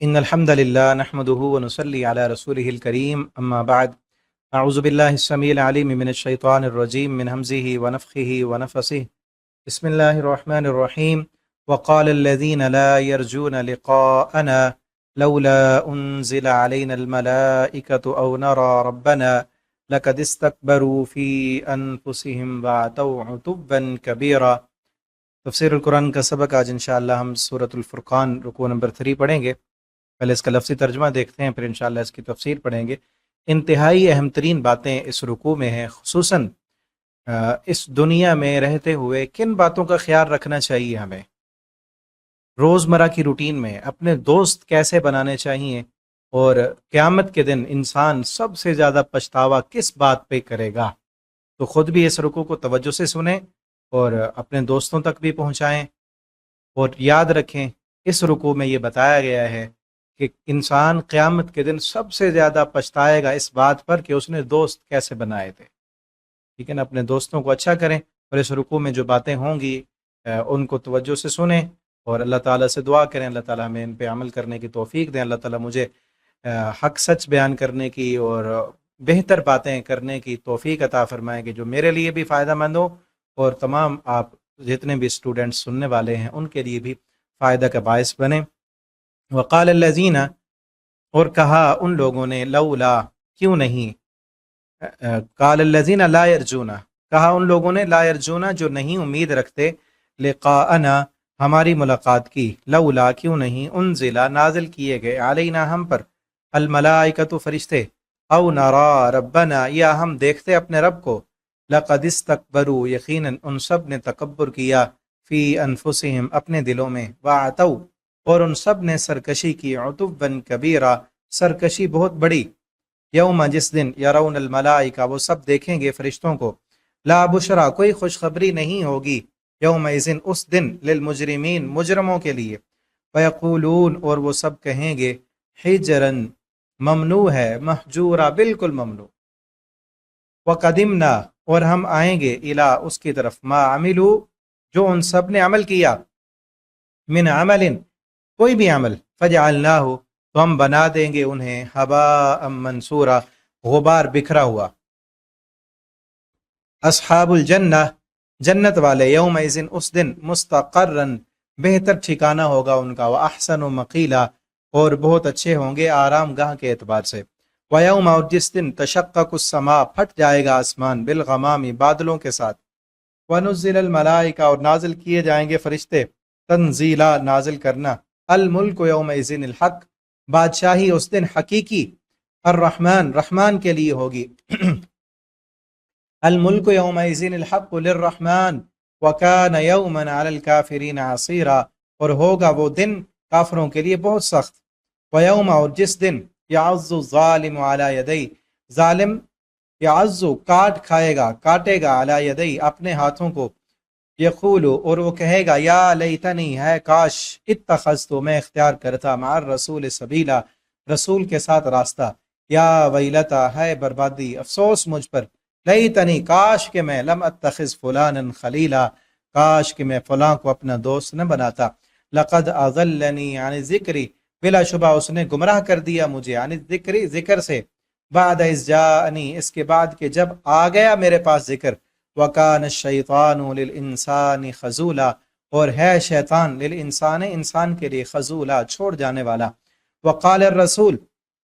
إن الحمد لله نحمده ونصلي على رسوله الكريم أما بعد أعوذ بالله السميع العليم من الشيطان الرجيم من همزه ونفخه ونفسه بسم الله الرحمن الرحيم وقال الذين لا يرجون لقاءنا لولا أنزل علينا الملائكة أو نرى ربنا لقد استكبروا في أنفسهم وعتوا عتوا كبيرا۔ تفسیر القرآن کا سبق آج انشاءاللہ ہم سورۃ الفرقان رکوع نمبر 3 پڑھیں گے۔ پہلے اس کا لفظی ترجمہ دیکھتے ہیں، پھر انشاءاللہ اس کی تفسیر پڑھیں گے۔ انتہائی اہم ترین باتیں اس رکوع میں ہیں، خصوصاً اس دنیا میں رہتے ہوئے کن باتوں کا خیال رکھنا چاہیے ہمیں، روزمرہ کی روٹین میں اپنے دوست کیسے بنانے چاہیے، اور قیامت کے دن انسان سب سے زیادہ پچھتاوا کس بات پہ کرے گا۔ تو خود بھی اس رکوع کو توجہ سے سنیں اور اپنے دوستوں تک بھی پہنچائیں، اور یاد رکھیں اس رکوع میں یہ بتایا گیا ہے کہ انسان قیامت کے دن سب سے زیادہ پچھتائے گا اس بات پر کہ اس نے دوست کیسے بنائے تھے۔ ٹھیک ہے نا، اپنے دوستوں کو اچھا کریں، اور اس رکوع میں جو باتیں ہوں گی ان کو توجہ سے سنیں، اور اللہ تعالیٰ سے دعا کریں اللہ تعالیٰ ہمیں ان پہ عمل کرنے کی توفیق دیں۔ اللہ تعالیٰ مجھے حق سچ بیان کرنے کی اور بہتر باتیں کرنے کی توفیق عطا فرمائیں کہ جو میرے لیے بھی فائدہ مند ہو، اور تمام آپ جتنے بھی اسٹوڈنٹس سننے والے ہیں ان کے لیے بھی فائدہ کا باعث بنے۔ وقال الذین، اور کہا ان لوگوں نے، لولا کیوں نہیں، قال الذین لا یرجون، کہا ان لوگوں نے، لا یرجون جو نہیں امید رکھتے، لقاءنا ہماری ملاقات کی، لولا کیوں نہیں، انزل نازل کیے گئے، علینا ہم پر، الملائکۃ فرشتے، او نرا ربنا یا ہم دیکھتے اپنے رب کو، لقد استکبروا یقیناً ان سب نے تکبر کیا، فی انفسہم اپنے دلوں میں، وعتوا اور ان سب نے سرکشی کی، عتوا کبیرا سرکشی بہت بڑی، یوم جس دن، یرون الملائکہ وہ سب دیکھیں گے فرشتوں کو، لا بشرا کوئی خوشخبری نہیں ہوگی، یوم اذن اس دن، للمجرمین مجرموں کے لیے، ویقولون اور وہ سب کہیں گے، حجرن ممنوع ہے، محجورا بالکل ممنوع، وقدمنا اور ہم آئیں گے، الی اس کی طرف، ما عملو جو ان سب نے عمل کیا، من عمل کوئی بھی عمل، فجعلناہ تو ہم بنا دیں گے انہیں، ہباء منصورا غبار بکھرا ہوا۔ اصحاب الجنہ جنت والے، یوم اذن اس دن، مستقرن بہتر ٹھکانہ ہوگا ان کا، واحسن مقیلا اور بہت اچھے ہوں گے آرام گاہ کے اعتبار سے، ویوم اور جس دن، تشقق السماء پھٹ جائے گا آسمان، بالغمام بادلوں کے ساتھ، ونزل الملائکہ اور نازل کیے جائیں گے فرشتے، تنزیلا نازل کرنا، الملک یوم اذن الحق بادشاہی اس دن حقیقی، الرحمن رحمان کے لیے ہوگی، الملک یوم اذن الحق للرحمن وکان یوما علی الکافرین عصیرا اور ہوگا وہ دن کافروں کے لیے بہت سخت، ویوم اور جس دن، یعض الظالم علی یدی ظالم یعض کاٹ کھائے گا، کاٹے گا، علی یدی اپنے ہاتھوں کو، یقول اور وہ کہے گا، یا لیتنی ہے کاش، اتخذت میں اختیار کرتا، مع الرسول سبیلا رسول کے ساتھ راستہ، یا ویلتا ہے بربادی، افسوس مجھ پر، لیتنی کاش کہ میں، لم اتخذ فلانا خلیلا کاش کہ میں فلاں کو اپنا دوست نہ بناتا، لقد اضلنی عن ذکری بلا شبہ اس نے گمراہ کر دیا مجھے، عن ذکری ذکر سے، بعد اذ جاءنی اس کے بعد کہ جب آ گیا میرے پاس ذکر، وَكَانَ الشَّيْطَانُ لِلْإِنسَانِ خَذُولًا اور ہے شیطان، للانسان انسان کے لیے، خذولا چھوڑ جانے والا، وقال الرسول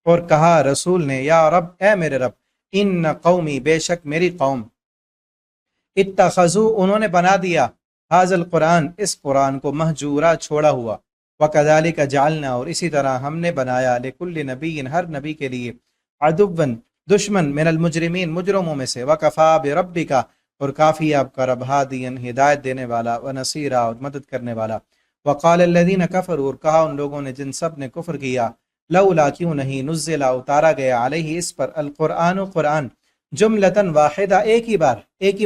اور کہا رسول نے، یا رب اے میرے رب، ان قومی بے شک میری قوم، اتخذوا انہوں نے بنا دیا، ھذا القرآن اس قرآن کو، مہجورا چھوڑا ہوا، وَكَذَلِكَ جَعَلْنَا اور اسی طرح ہم نے بنایا، لِكُلِّ نَبِيٍّ ہر نبی کے لیے، عدوا دشمن، من المجرمین مجرموں میں سے، وَكَفَى بِرَبِّكَ اور کافی آپ کا رب، ہادین ہدایت دینے والا، ونصیرا اور مدد کرنے والا، وقال الذین کفروا اور کہا ان لوگوں نے جن سب نے کفر کیا، لولا کیوں نہیں، نزل اتارا گیا، علیہ اس پر، القرآن قرآن، جملتاً واحدہ ایک ہی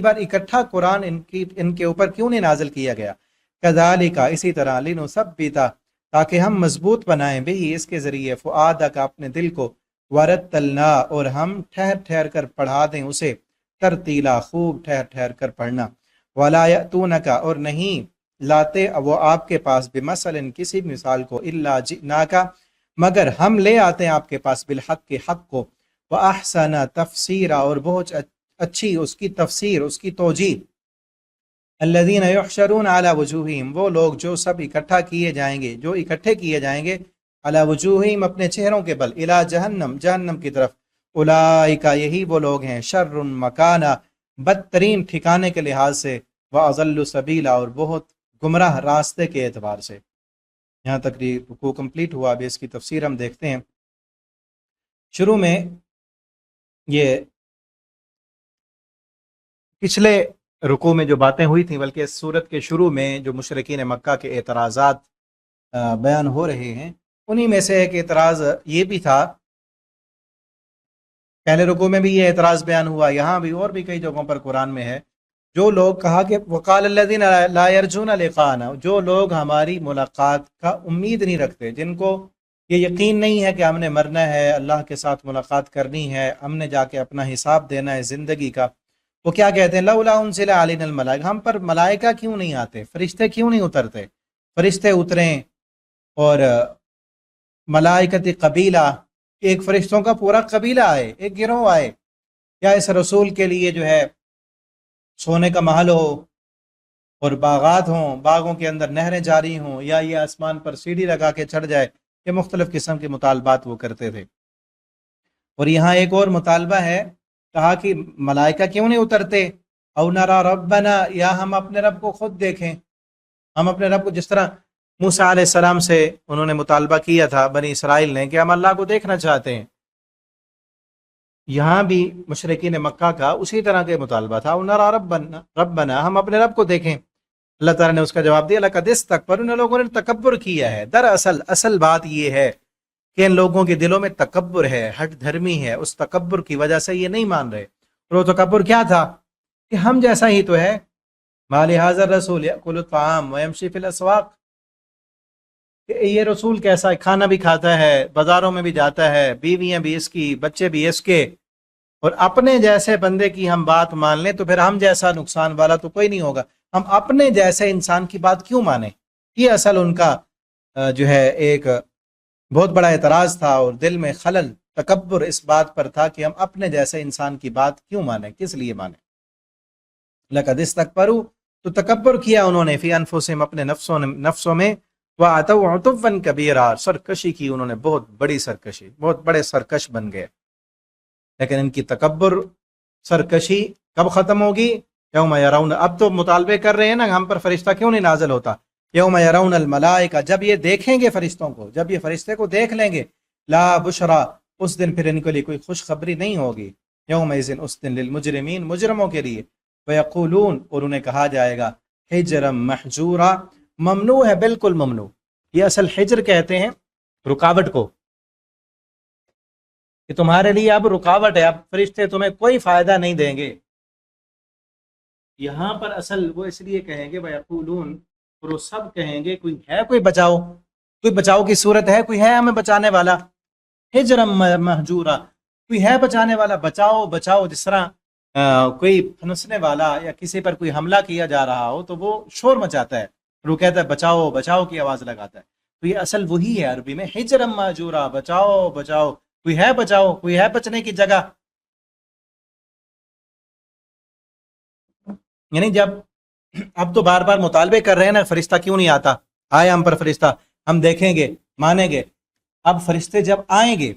بار اکٹھا قرآن ان کے اوپر کیوں نہیں نازل کیا گیا، کذالک اسی طرح، لنثبت تاکہ ہم مضبوط بنائیں، بھی اس کے ذریعے، فؤادک اپنے دل کو، ورتلنا اور ہم ٹھہر ٹھہر کر پڑھا دیں اسے، ترتیلا خوب ٹھہر ٹھہر کر پڑھنا، ولا یأتونک اور نہیں لاتے وہ آپ کے پاس، بمثل کسی مثال کو، الا جئناک مگر ہم لے آتے ہیں آپ کے پاس بالحق کے حق کو، وَأَحْسَنَ تَفْسِيرًا اور بہت اچھی اس کی تفسیر، اس کی توجیہ، الذین یحشرون علی وجوہہم وہ لوگ جو سب اکٹھے کیے جائیں گے علی وجوہہم اپنے چہروں کے بل، الی جہنم کی طرف، اولئک یہی وہ لوگ ہیں، شر مکانا بدترین ٹھکانے کے لحاظ سے، واضل سبیلا اور بہت گمراہ راستے کے اعتبار سے۔ یہاں تک رکوع کمپلیٹ ہوا۔ ابھی اس کی تفسیر ہم دیکھتے ہیں۔ شروع میں یہ پچھلے رکوع میں جو باتیں ہوئی تھیں، بلکہ اس صورت کے شروع میں جو مشرکین مکہ کے اعتراضات بیان ہو رہے ہیں، انہی میں سے ایک اعتراض یہ بھی تھا، پہلے رکوع میں بھی یہ اعتراض بیان ہوا، یہاں بھی اور بھی کئی جگہوں پر قرآن میں ہے، جو لوگ کہا کہ وقال الذین لا یرجون لقاءنا، جو لوگ ہماری ملاقات کا امید نہیں رکھتے، جن کو یہ یقین نہیں ہے کہ ہم نے مرنا ہے، اللہ کے ساتھ ملاقات کرنی ہے، ہم نے جا کے اپنا حساب دینا ہے زندگی کا، وہ کیا کہتے ہیں، لولا انزل علینا الملائکہ، ہم پر ملائکہ کیوں نہیں آتے، فرشتے کیوں نہیں اترتے، فرشتے اتریں اور ملائکتی قبیلہ، ایک فرشتوں کا پورا قبیلہ آئے، ایک گروہ آئے، یا اس رسول کے لیے جو ہے سونے کا محل ہو اور باغات ہوں، باغوں کے اندر نہریں جاری ہوں، یا یہ آسمان پر سیڑھی لگا کے چڑھ جائے، یہ مختلف قسم کے مطالبات وہ کرتے تھے۔ اور یہاں ایک اور مطالبہ ہے، کہا کہ ملائکہ کیوں نہیں اترتے، او نرا ربنا، یا ہم اپنے رب کو خود دیکھیں، ہم اپنے رب کو، جس طرح موسیٰ علیہ السلام سے انہوں نے مطالبہ کیا تھا بنی اسرائیل نے کہ ہم اللہ کو دیکھنا چاہتے ہیں، یہاں بھی مشرکین مکہ کا اسی طرح کے مطالبہ تھا، نرا ربنا، ہم اپنے رب کو دیکھیں۔ اللہ تعالیٰ نے اس کا جواب دیا، لقد استکبروا، ان لوگوں نے تکبر کیا ہے۔ دراصل اصل بات یہ ہے کہ ان لوگوں کے دلوں میں تکبر ہے، ہٹ دھرمی ہے، اس تکبر کی وجہ سے یہ نہیں مان رہے۔ اور وہ تکبر کیا تھا کہ ہم جیسا ہی تو ہے، ما لہذا الرسول یأکل الطعام ویمشی فی الاسواق، کہ یہ رسول کیسا ہے، کھانا بھی کھاتا ہے، بازاروں میں بھی جاتا ہے، بیویاں بھی اس کی، بچے بھی اس کے، اور اپنے جیسے بندے کی ہم بات مان لیں تو پھر ہم جیسا نقصان والا تو کوئی نہیں ہوگا، ہم اپنے جیسے انسان کی بات کیوں مانیں۔ یہ اصل ان کا جو ہے ایک بہت بڑا اعتراض تھا، اور دل میں خلل، تکبر اس بات پر تھا کہ ہم اپنے جیسے انسان کی بات کیوں مانیں، کس لیے مانیں۔ لقد استکبروا، تو تکبر کیا انہوں نے، فی انفسہم، اپنے نفسوں میں، وَعَتَوْا عُتُوًّا کبیرا، سرکشی کی انہوں نے، بہت بڑی سرکشی، بہت بڑے سرکش بن گئے۔ لیکن ان کی تکبر، سرکشی کب ختم ہوگی؟ یوم یرون، اب تو مطالبے کر رہے ہیں نا، ہم پر فرشتہ کیوں نہیں نازل ہوتا، یوم یرون الملائکہ، جب یہ دیکھیں گے فرشتوں کو، جب یہ فرشتے کو دیکھ لیں گے، لا بشرا، اس دن پھر ان کے لیے کوئی خوشخبری نہیں ہوگی، یوم اذن، اس دن، للمجرمین، مجرموں کے لیے، ویقولون، اور انہیں کہا جائے گا، حجرا محجورا، ممنوع ہے، بالکل ممنوع۔ یہ اصل حجر کہتے ہیں رکاوٹ کو، کہ تمہارے لیے اب رکاوٹ ہے، اب فرشتے تمہیں کوئی فائدہ نہیں دیں گے۔ یہاں پر اصل وہ اس لیے کہیں گے وَيَقُولُونَ، اور وہ سب کہیں گے، کوئی ہے، کوئی بچاؤ، کوئی بچاؤ کی صورت ہے، کوئی ہے ہمیں بچانے والا، حجرم مہجورا، کوئی ہے بچانے والا، بچاؤ بچاؤ، جس طرح کوئی پھنسنے والا یا کسی پر کوئی حملہ کیا جا رہا ہو تو وہ شور مچاتا ہے، وہ کہتا ہے بچاؤ بچاؤ کی آواز لگاتا ہے، تو یہ اصل وہی ہے عربی میں، حجرم مہجورا، بچاؤ بچاؤ، کوئی ہے بچاؤ، کوئی ہے بچنے کی جگہ۔ یعنی جب اب تو بار بار مطالبے کر رہے ہیں نا، فرشتہ کیوں نہیں آتا، آئے ہم پر فرشتہ، ہم دیکھیں گے، مانیں گے۔ اب فرشتے جب آئیں گے،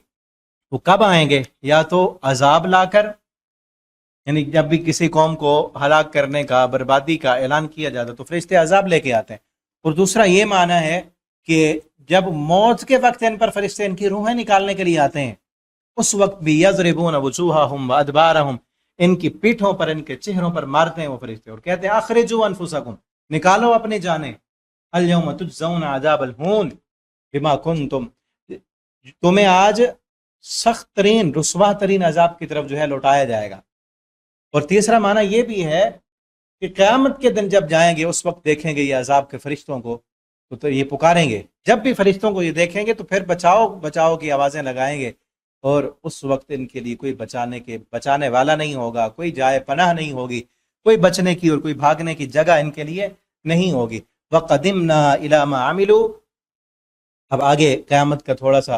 وہ کب آئیں گے؟ یا تو عذاب لا کر، یعنی جب بھی کسی قوم کو ہلاک کرنے کا، بربادی کا اعلان کیا جاتا تو فرشتے عذاب لے کے آتے ہیں، اور دوسرا یہ معنی ہے کہ جب موت کے وقت ان پر فرشتے ان کی روحیں نکالنے کے لیے آتے ہیں، اس وقت بھی یضربون وجوہہم وادبارہم، ان کی پیٹھوں پر، ان کے چہروں پر مارتے ہیں وہ فرشتے، اور کہتے ہیں اخرجوا انفسکم، نکالو اپنی جانیں، الیوم تجزون عذاب الہون بما کنتم، تمہیں آج سخت ترین، رسوا ترین عذاب کی طرف جو ہے لوٹایا جائے گا۔ اور تیسرا معنی یہ بھی ہے کہ قیامت کے دن جب جائیں گے، اس وقت دیکھیں گے یہ عذاب کے فرشتوں کو، تو یہ پکاریں گے، جب بھی فرشتوں کو یہ دیکھیں گے تو پھر بچاؤ بچاؤ کی آوازیں لگائیں گے، اور اس وقت ان کے لیے کوئی بچانے والا نہیں ہوگا، کوئی جائے پناہ نہیں ہوگی، کوئی بچنے کی اور کوئی بھاگنے کی جگہ ان کے لیے نہیں ہوگی۔ وَقَدِمْنَا إِلَى مَا عَمِلُوا، اب آگے قیامت کا تھوڑا سا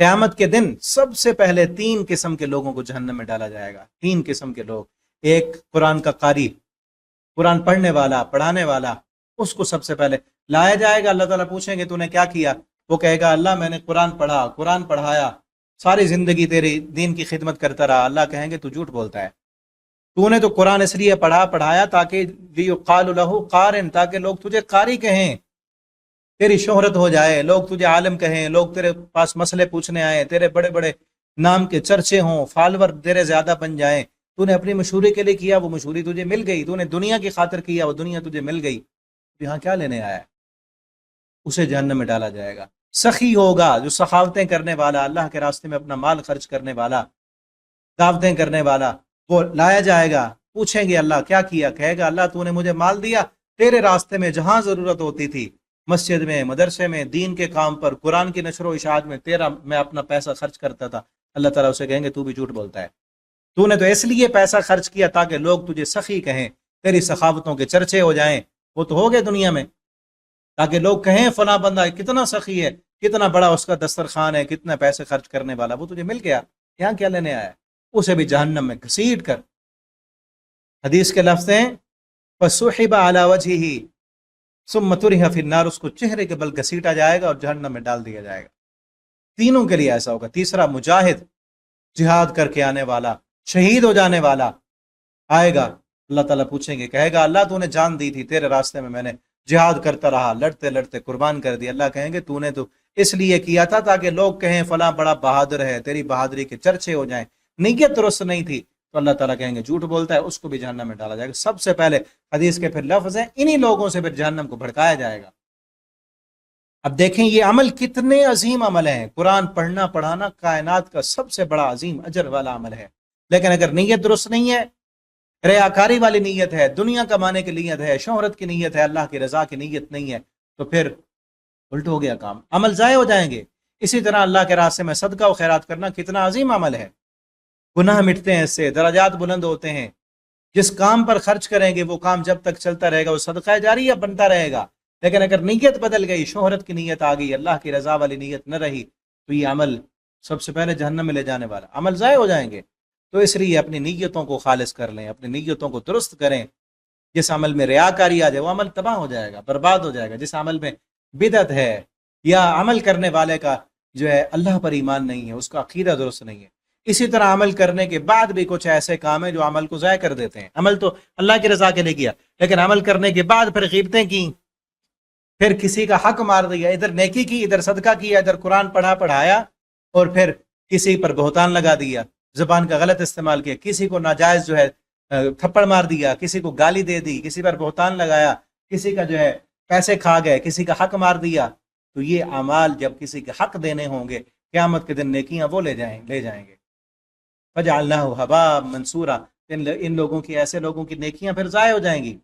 قیامت کے دن سب سے پہلے 3 قسم کے لوگوں کو جہنم میں ڈالا جائے گا. 3 قسم کے لوگ. ایک قرآن کا قاری، قرآن پڑھنے والا، پڑھانے والا، اس کو سب سے پہلے لایا جائے گا. اللہ تعالیٰ پوچھیں گے تو نے کیا کیا؟ وہ کہے گا اللہ میں نے قرآن پڑھا، قرآن پڑھایا، ساری زندگی تیری دین کی خدمت کرتا رہا. اللہ کہیں گے تو جھوٹ بولتا ہے، تو نے تو قرآن اس لیے پڑھایا تاکہ لیقال لہ قارن، تاکہ لوگ تجھے قاری کہیں، تیری شہرت ہو جائے، لوگ تجھے عالم کہیں، لوگ تیرے پاس مسئلے پوچھنے آئے، تیرے بڑے بڑے نام کے چرچے ہوں، فالور تیرے زیادہ بن جائیں. تو نے اپنی مشہوری کے لیے کیا، وہ مشہوری تجھے مل گئی. تو نے دنیا کی خاطر کیا، وہ دنیا تجھے مل گئی. یہاں کیا لینے آیا ہے؟ اسے جہنم میں ڈالا جائے گا. سخی ہوگا جو سخاوتیں کرنے والا، اللہ کے راستے میں اپنا مال خرچ کرنے والا، دعوتیں کرنے والا، وہ لایا جائے گا. پوچھیں گے اللہ کیا کیا؟ کہے گا اللہ تو نے مجھے مال دیا تیرے راستے میں، جہاں ضرورت ہوتی تھی، مسجد میں، مدرسے میں، دین کے کام پر، قرآن کی نشر و اشاعت میں میں اپنا پیسہ خرچ کرتا تھا. اللہ تعالیٰ اسے کہیں گے تو بھی جھوٹ بولتا ہے، تو نے تو اس لیے پیسہ خرچ کیا تاکہ لوگ تجھے سخی کہیں، تیری سخاوتوں کے چرچے ہو جائیں. وہ تو ہو گئے دنیا میں، تاکہ لوگ کہیں فلاں بندہ کتنا سخی ہے، کتنا بڑا اس کا دسترخوان ہے، کتنے پیسے خرچ کرنے والا. وہ تجھے مل گیا، یہاں کیا لینے آیا؟ اسے بھی جہنم میں گھسیٹ کر. حدیث کے لفظ ہیں فَسُحِبَ عَلَى وَجْهِهِ ثُمَّ طُرِحَ فِي النَّارِ، اس کو چہرے کے بل گھسیٹا جائے گا اور جہنم میں ڈال دیا جائے گا. تینوں کے لیے ایسا ہوگا. تیسرا مجاہد، جہاد کر کے آنے والا، شہید ہو جانے والا آئے گا. اللہ تعالیٰ پوچھیں گے، کہے گا اللہ تو نے جان دی تھی تیرے راستے میں نے جہاد کرتا رہا، لڑتے لڑتے قربان کر دی. اللہ کہیں گے تو نے تو اس لیے کیا تھا تاکہ لوگ کہیں فلاں بڑا بہادر ہے، تیری بہادری کے چرچے ہو جائیں، نیت درست نہیں تھی. تو اللہ تعالیٰ کہیں گے جھوٹ بولتا ہے، اس کو بھی جہنم میں ڈالا جائے گا. سب سے پہلے حدیث کے پھر لفظ ہیں، انہی لوگوں سے پھر جہنم کو بھڑکایا جائے گا. اب دیکھیں یہ عمل کتنے عظیم عمل ہیں. قرآن پڑھنا پڑھانا کائنات کا سب سے بڑا عظیم اجر والا عمل ہے، لیکن اگر نیت درست نہیں ہے، ریاکاری والی نیت ہے، دنیا کمانے کی نیت ہے، شہرت کی نیت ہے، اللہ کی رضا کی نیت نہیں ہے، تو پھر الٹ ہو گیا کام، عمل ضائع ہو جائیں گے. اسی طرح اللہ کے راستے میں صدقہ و خیرات کرنا کتنا عظیم عمل ہے. گناہ مٹتے ہیں اس سے، درجات بلند ہوتے ہیں. جس کام پر خرچ کریں گے وہ کام جب تک چلتا رہے گا وہ صدقہ جاریہ بنتا رہے گا. لیکن اگر نیت بدل گئی، شہرت کی نیت آ گئی، اللہ کی رضا والی نیت نہ رہی، تو یہ عمل سب سے پہلے جہنم میں لے جانے والا عمل ضائع ہو جائیں گے. تو اس لیے اپنی نیتوں کو خالص کر لیں، اپنی نیتوں کو درست کریں. جس عمل میں ریاکاری آ جائے وہ عمل تباہ ہو جائے گا، برباد ہو جائے گا. جس عمل میں بدعت ہے یا عمل کرنے والے کا جو ہے اللہ پر ایمان نہیں ہے، اس کا عقیدہ درست نہیں ہے. اسی طرح عمل کرنے کے بعد بھی کچھ ایسے کام ہیں جو عمل کو ضائع کر دیتے ہیں. عمل تو اللہ کی رضا کے لیے کیا، لیکن عمل کرنے کے بعد پھر غیبتیں کی، پھر کسی کا حق مار دیا، ادھر نیکی کی، ادھر صدقہ کیا، ادھر قرآن پڑھایا، اور پھر کسی پر بہتان لگا دیا، زبان کا غلط استعمال کیا، کسی کو ناجائز جو ہے تھپڑ مار دیا، کسی کو گالی دے دی، کسی پر بہتان لگایا، کسی کا جو ہے پیسے کھا گئے، کسی کا حق مار دیا. تو یہ اعمال جب کسی کے حق دینے ہوں گے قیامت کے دن نیکیاں وہ لے جائیں گے. فجعلناہ ھباء منثورا، ان لوگوں کی، ایسے لوگوں کی نیکیاں پھر ضائع ہو جائیں گی.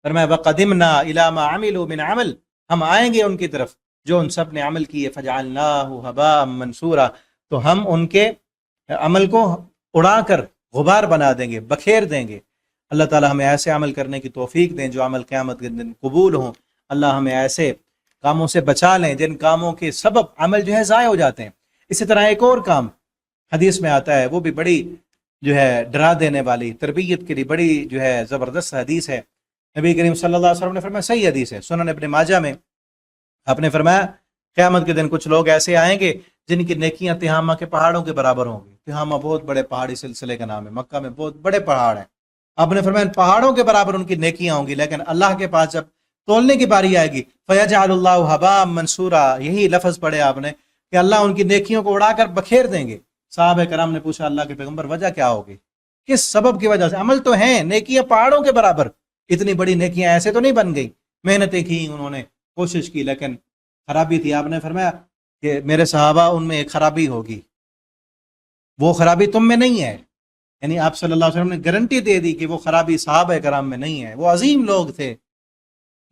فرمایا وقدمنا الی ما عملوا من عمل، ہم آئیں گے ان کی طرف جو ان سب نے عمل کیے. فجعلناہ ھباء منثورا، تو ہم ان کے عمل کو اڑا کر غبار بنا دیں گے، بکھیر دیں گے. اللہ تعالی ہمیں ایسے عمل کرنے کی توفیق دیں جو عمل قیامت کے دن قبول ہوں. اللہ ہمیں ایسے کاموں سے بچا لیں جن کاموں کے سبب عمل جو ہے ضائع ہو جاتے ہیں. اسی طرح ایک اور کام حدیث میں آتا ہے، وہ بھی بڑی جو ہے ڈرا دینے والی، تربیت کے لیے بڑی جو ہے زبردست حدیث ہے. نبی کریم صلی اللہ علیہ وسلم نے فرمایا، صحیح حدیث ہے، سنن ابن ماجہ میں، آپ نے فرمایا قیامت کے دن کچھ لوگ ایسے آئیں گے جن کی نیکیاں تہامہ کے پہاڑوں کے برابر ہوں گی. تہامہ بہت بڑے پہاڑی سلسلے کا نام ہے، مکہ میں بہت بڑے پہاڑ ہیں. آپ نے فرمایا پہاڑوں کے برابر ان کی نیکیاں ہوں گی، لیکن اللہ کے پاس جب تولنے کی باری آئے گی فیجعل اللہ ھباء منثورا، یہی لفظ پڑھے آپ نے کہ اللہ ان کی نیکیوں کو اڑا کر بکھیر دیں گے. صحابہ کرام نے پوچھا اللہ کے پیغمبر وجہ کیا ہوگی، کس سبب کی وجہ سے؟ عمل تو ہیں، نیکیاں پہاڑوں کے برابر، اتنی بڑی نیکیاں ایسے تو نہیں بن گئی، محنتیں کی انہوں نے، کوشش کی، لیکن خرابی تھی. آپ نے فرمایا کہ میرے صحابہ ان میں ایک خرابی ہوگی، وہ خرابی تم میں نہیں ہے. یعنی آپ صلی اللہ علیہ وسلم نے گارنٹی دے دی کہ وہ خرابی صحابہ کرام میں نہیں ہے، وہ عظیم لوگ تھے،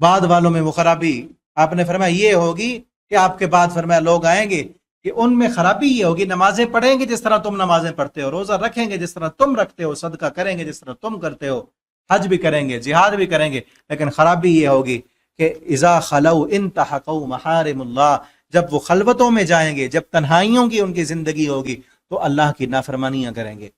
بعد والوں میں وہ خرابی. آپ نے فرمایا یہ ہوگی کہ آپ کے بعد فرمایا لوگ آئیں گے کہ ان میں خرابی یہ ہوگی، نمازیں پڑھیں گے جس طرح تم نمازیں پڑھتے ہو، روزہ رکھیں گے جس طرح تم رکھتے ہو، صدقہ کریں گے جس طرح تم کرتے ہو، حج بھی کریں گے، جہاد بھی کریں گے، لیکن خرابی یہ ہوگی کہ اذا خلو انتہقوا محارم اللہ، جب وہ خلوتوں میں جائیں گے، جب تنہائیوں کی ان کی زندگی ہوگی تو اللہ کی نافرمانیاں کریں گے۔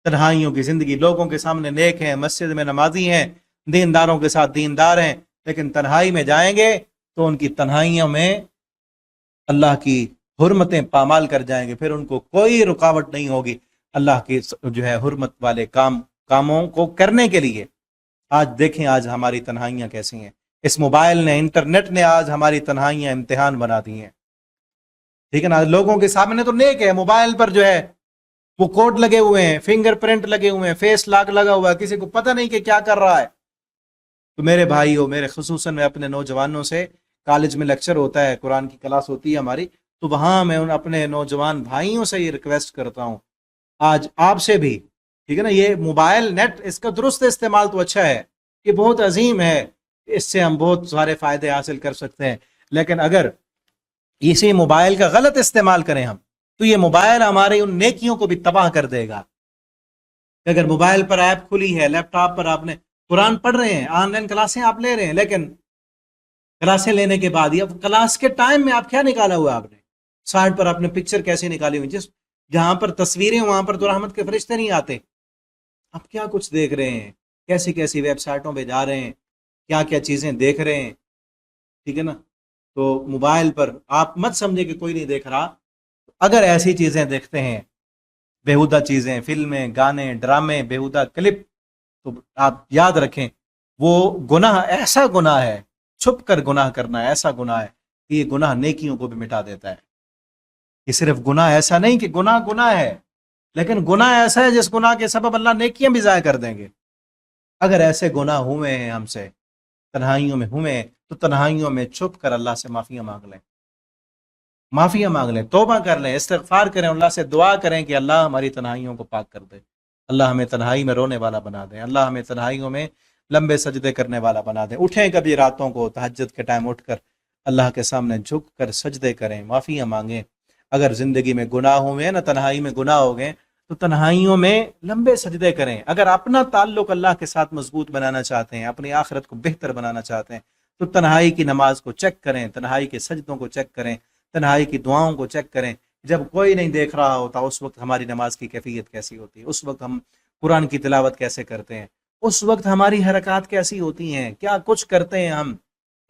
تنہائیوں کی زندگی، لوگوں کے سامنے نیک ہیں، مسجد میں نمازی ہیں، دینداروں کے ساتھ دیندار ہیں، لیکن تنہائی میں جائیں گے تو ان کی تنہائیوں میں اللہ کی حرمتیں پامال کر جائیں گے، پھر ان کو کوئی رکاوٹ نہیں ہوگی اللہ کی جو ہے حرمت والے کاموں کو کرنے کے لیے۔ آج دیکھیں آج ہماری تنہائیاں کیسی ہیں، اس موبائل نے، انٹرنیٹ نے آج ہماری تنہائیاں امتحان بنا دی ہیں، ٹھیک ہے نا۔ لوگوں کے سامنے تو نیک ہے، موبائل پر جو ہے وہ کوڈ لگے ہوئے ہیں، فنگر پرنٹ لگے ہوئے ہیں، فیس لاک لگا ہوا ہے، کسی کو پتہ نہیں کہ کیا کر رہا ہے۔ تو میرے بھائی ہو، میرے خصوصاً میں اپنے نوجوانوں سے، کالج میں لیکچر ہوتا ہے، قرآن کی کلاس ہوتی ہے ہماری، تو وہاں میں ان اپنے نوجوان بھائیوں سے یہ ریکویسٹ کرتا ہوں، آج آپ سے بھی، ٹھیک ہے نا، یہ موبائل نیٹ اس کا درست استعمال تو اچھا ہے، یہ بہت عظیم ہے، اس سے ہم بہت سارے فائدے حاصل کر سکتے ہیں، لیکن اگر اسی موبائل کا غلط استعمال کریں ہم تو یہ موبائل ہمارے ان نیکیوں کو بھی تباہ کر دے گا۔ اگر موبائل پر ایپ کھلی ہے، لیپ ٹاپ پر آپ نے قرآن پڑھ رہے ہیں، آن لائن کلاسیں آپ لے رہے ہیں، لیکن کلاسیں لینے کے بعد یا کلاس کے ٹائم میں آپ کیا نکالا ہوا آپ نے، سائڈ پر آپ نے پکچر کیسے نکالی ہوئی، جہاں پر تصویریں وہاں پر تو رحمت کے فرشتے نہیں آتے، آپ کیا کچھ دیکھ رہے ہیں، کیسی کیسی ویب سائٹوں پہ جا رہے ہیں، کیا کیا چیزیں دیکھ رہے ہیں، ٹھیک ہے نا۔ تو موبائل پر آپ مت سمجھے کہ کوئی نہیں دیکھ رہا، اگر ایسی چیزیں دیکھتے ہیں، بےہودہ چیزیں، فلمیں، گانے، ڈرامے، بےہودہ کلپ، تو آپ یاد رکھیں وہ گناہ ایسا گناہ ہے، چھپ کر گناہ کرنا ایسا گناہ ہے کہ یہ گناہ نیکیوں کو بھی مٹا دیتا ہے۔ یہ صرف گناہ ایسا نہیں کہ گناہ ہے، لیکن گناہ ایسا ہے جس گناہ کے سبب اللہ نیکیاں بھی ضائع کر دیں گے۔ اگر ایسے گناہ ہوئے ہیں ہم سے، تنہائیوں میں ہوئے ہیں، تو تنہائیوں میں چھپ کر اللہ سے معافیاں مانگ لیں، توبہ کر لیں، استغفار کریں، اللہ سے دعا کریں کہ اللہ ہماری تنہائیوں کو پاک کر دے، اللہ ہمیں تنہائی میں رونے والا بنا دے، اللہ ہمیں تنہائیوں میں لمبے سجدے کرنے والا بنا دے۔ اٹھیں کبھی راتوں کو تہجد کے ٹائم اٹھ کر اللہ کے سامنے جھک کر سجدے کریں، معافیاں مانگیں۔ اگر زندگی میں گناہ ہوئے نا، تنہائی میں گناہ ہو گئے، تو تنہائیوں میں لمبے سجدے کریں۔ اگر اپنا تعلق اللہ کے ساتھ مضبوط بنانا چاہتے ہیں، اپنی آخرت کو بہتر بنانا چاہتے ہیں، تو تنہائی کی نماز کو چیک کریں، تنہائی کے سجدوں کو چیک کریں، تنہائی کی دعاؤں کو چیک کریں۔ جب کوئی نہیں دیکھ رہا ہوتا اس وقت ہماری نماز کی کیفیت کیسی ہوتی ہے، اس وقت ہم قرآن کی تلاوت کیسے کرتے ہیں، اس وقت ہماری حرکات کیسی ہوتی ہیں، کیا کچھ کرتے ہیں ہم،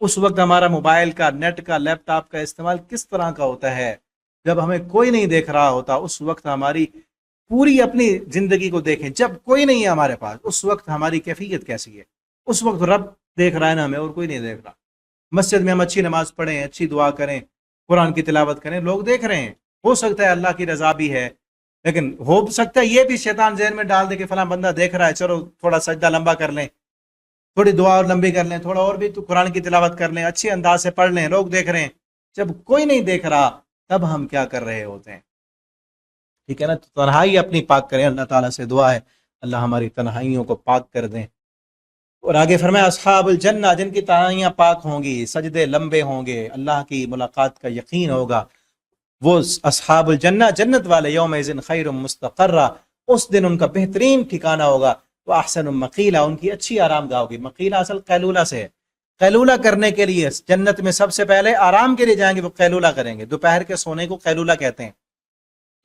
اس وقت ہمارا موبائل کا، نیٹ کا، لیپ ٹاپ کا استعمال کس طرح کا ہوتا ہے۔ جب ہمیں کوئی نہیں دیکھ رہا ہوتا اس وقت ہماری پوری اپنی زندگی کو دیکھیں، جب کوئی نہیں ہے ہمارے پاس اس وقت ہماری کیفیت کیسی ہے۔ اس وقت رب دیکھ رہا ہے نا ہمیں، اور کوئی نہیں دیکھ رہا۔ مسجد میں ہم اچھی نماز پڑھیں، اچھی دعا کریں، قرآن کی تلاوت کریں، لوگ دیکھ رہے ہیں، ہو سکتا ہے اللہ کی رضا بھی ہے، لیکن ہو سکتا ہے یہ بھی شیطان ذہن میں ڈال دے کہ فلاں بندہ دیکھ رہا ہے، چلو تھوڑا سجدہ لمبا کر لیں، تھوڑی دعا اور لمبی کر لیں، تھوڑا اور بھی تو قرآن کی تلاوت کر لیں، اچھے انداز سے پڑھ لیں، لوگ دیکھ رہے ہیں۔ جب کوئی نہیں دیکھ رہا تب ہم کیا کر رہے ہوتے ہیں، ٹھیک ہے نا۔ تو تنہائی اپنی پاک کریں، اللہ تعالیٰ سے دعا ہے اللہ ہماری تنہائیوں کو پاک کر دیں۔ اور آگے فرمایا اصحاب الجنہ، جن کی تنہائیاں پاک ہوں گی، سجدے لمبے ہوں گے، اللہ کی ملاقات کا یقین ہوگا، وہ اصحاب الجنہ جنت والے، یومئذ خیر مستقرہ، اس دن ان کا بہترین ٹھکانہ ہوگا، وہ احسن مقیلہ، ان کی اچھی آرام گاہ ہوگی۔ مقیلہ اصل قیلولہ سے ہے، قیلولہ کرنے کے لیے جنت میں سب سے پہلے آرام کے لیے جائیں گے، وہ قیلولہ کریں گے۔ دوپہر کے سونے کو قیلولہ کہتے ہیں،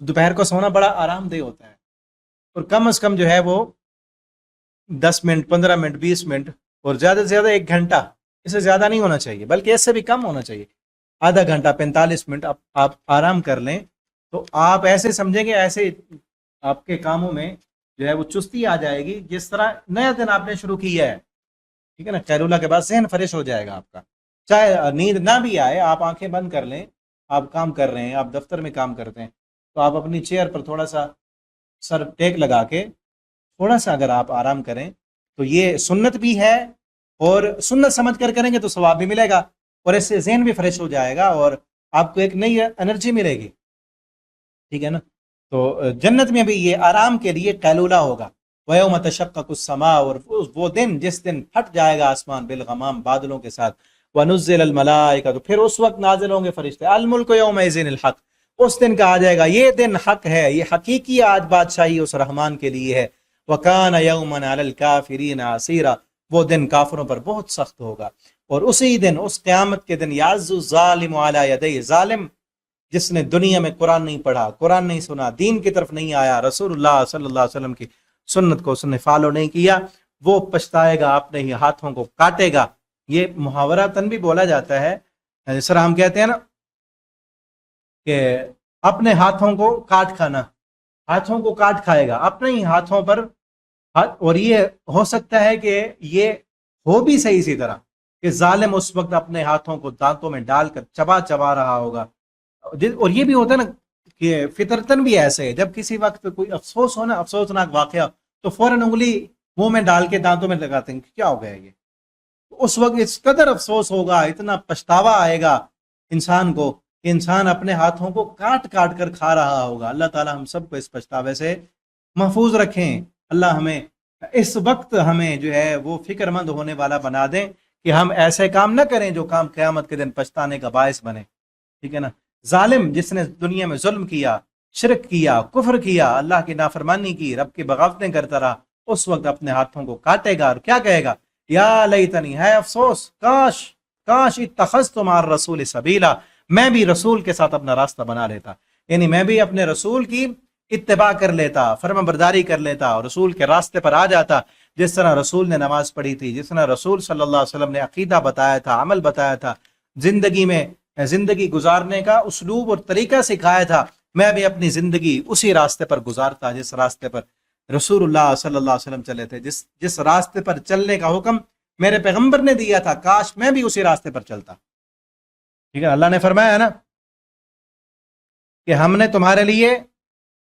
دوپہر کو سونا بڑا آرام دہ ہوتا ہے، اور کم از کم جو ہے وہ 10 منٹ، 15 منٹ، 20 منٹ، اور زیادہ سے زیادہ 1 گھنٹہ، اس سے زیادہ نہیں ہونا چاہیے، بلکہ اس سے بھی کم ہونا چاہیے۔ آدھا گھنٹہ، 45 منٹ آپ آرام کر لیں تو آپ ایسے سمجھیں گے، ایسے آپ کے کاموں میں جو ہے وہ چستی آ جائے گی، جس طرح نیا دن آپ نے شروع کیا ہے، ٹھیک ہے نا۔ قیلولہ کے بعد ذہن فریش ہو جائے گا آپ کا، چاہے نیند نہ بھی آئے، آپ آنکھیں بند کر لیں، آپ کام کر رہے ہیں، آپ دفتر میں کام کرتے ہیں، تو آپ اپنی چیئر پر تھوڑا سا سر ٹیک لگا کے تھوڑا سا اگر آپ آرام کریں تو یہ سنت بھی ہے، اور سنت سمجھ کر کریں گے تو ثواب بھی ملے گا، اور اس سے ذہن بھی فریش ہو جائے گا، اور آپ کو ایک نئی انرجی ملے گی، ٹھیک ہے نا۔ تو جنت میں بھی یہ آرام کے لیے قیلولہ ہوگا۔ وَيَوْمَ تَشَقَّقُ السَّمَاءُ، اور وہ دن جس دن پھٹ جائے گا آسمان، بالغمام، بادلوں کے ساتھ، وَنُزِّلَ الْمَلَائِكَةُ، تو پھر اس وقت نازل ہوں گے فرشتے، الْمُلْكُ يَوْمَئِذٍ الْحَقُّ، اس دن کہا جائے گا یہ دن حق ہے، یہ حقیقی آج بادشاہی اس رحمان کے لیے ہے۔ وَكَانَ يَوْمًا عَلَى الْكَافِرِينَ عَسِيرًا، وہ دن کافروں پر بہت سخت ہوگا۔ اور اسی دن اس قیامت کے دن یعز الظالم علی یدیہ، ظالم جس نے دنیا میں قرآن نہیں پڑھا، قرآن نہیں سنا، دین کی طرف نہیں آیا، رسول اللہ صلی اللہ علیہ وسلم کی سنت کو اس نے فالو نہیں کیا، وہ پچھتائے گا، اپنے ہی ہاتھوں کو کاٹے گا۔ یہ محاوراتن بھی بولا جاتا ہے، جس طرح ہم کہتے ہیں نا کہ اپنے ہاتھوں کو کاٹ کھانا، ہاتھوں کو کاٹ کھائے گا اپنے ہی ہاتھوں پر۔ اور یہ ہو سکتا ہے کہ یہ ہو بھی صحیح اسی طرح کہ ظالم اس وقت اپنے ہاتھوں کو دانتوں میں ڈال کر چبا چبا رہا ہوگا۔ اور یہ بھی ہوتا ہے نا کہ فطرتن بھی ایسے ہے، جب کسی وقت کوئی افسوس ہو نا، افسوسناک واقعہ، تو فوراً انگلی منہ میں ڈال کے دانتوں میں لگاتے ہیں کہ کیا ہو گیا یہ۔ اس وقت اس قدر افسوس ہوگا، اتنا پچھتاوا آئے گا انسان کو کہ انسان اپنے ہاتھوں کو کاٹ کاٹ کر کھا رہا ہوگا۔ اللہ تعالی ہم سب کو اس پچھتاوے سے محفوظ رکھیں۔ اللہ ہمیں اس وقت ہمیں جو ہے وہ فکر مند ہونے والا بنا دیں کہ ہم ایسے کام نہ کریں جو کام قیامت کے دن پچھتانے کا باعث بنے، ٹھیک ہے نا۔ ظالم جس نے دنیا میں ظلم کیا، شرک کیا، کفر کیا، اللہ کی نافرمانی کی، رب کی بغاوتیں کرتا رہا، اس وقت اپنے ہاتھوں کو کاٹے گا اور کیا کہے گا؟ یا لیتنی، ہے افسوس، کاش اتخذت مع الرسول سبیلا، میں بھی رسول کے ساتھ اپنا راستہ بنا لیتا، یعنی میں بھی اپنے رسول کی اتباع کر لیتا، فرما برداری کر لیتا اور رسول کے راستے پر آ جاتا۔ جس طرح رسول نے نماز پڑھی تھی، جس طرح رسول صلی اللہ علیہ وسلم نے عقیدہ بتایا تھا، عمل بتایا تھا، زندگی گزارنے کا اسلوب اور طریقہ سکھایا تھا، میں بھی اپنی زندگی اسی راستے پر گزارتا جس راستے پر رسول اللہ صلی اللہ علیہ وسلم چلے تھے، جس راستے پر چلنے کا حکم میرے پیغمبر نے دیا تھا، کاش میں بھی اسی راستے پر چلتا۔ ٹھیک ہے، اللہ نے فرمایا ہے نا کہ ہم نے تمہارے لیے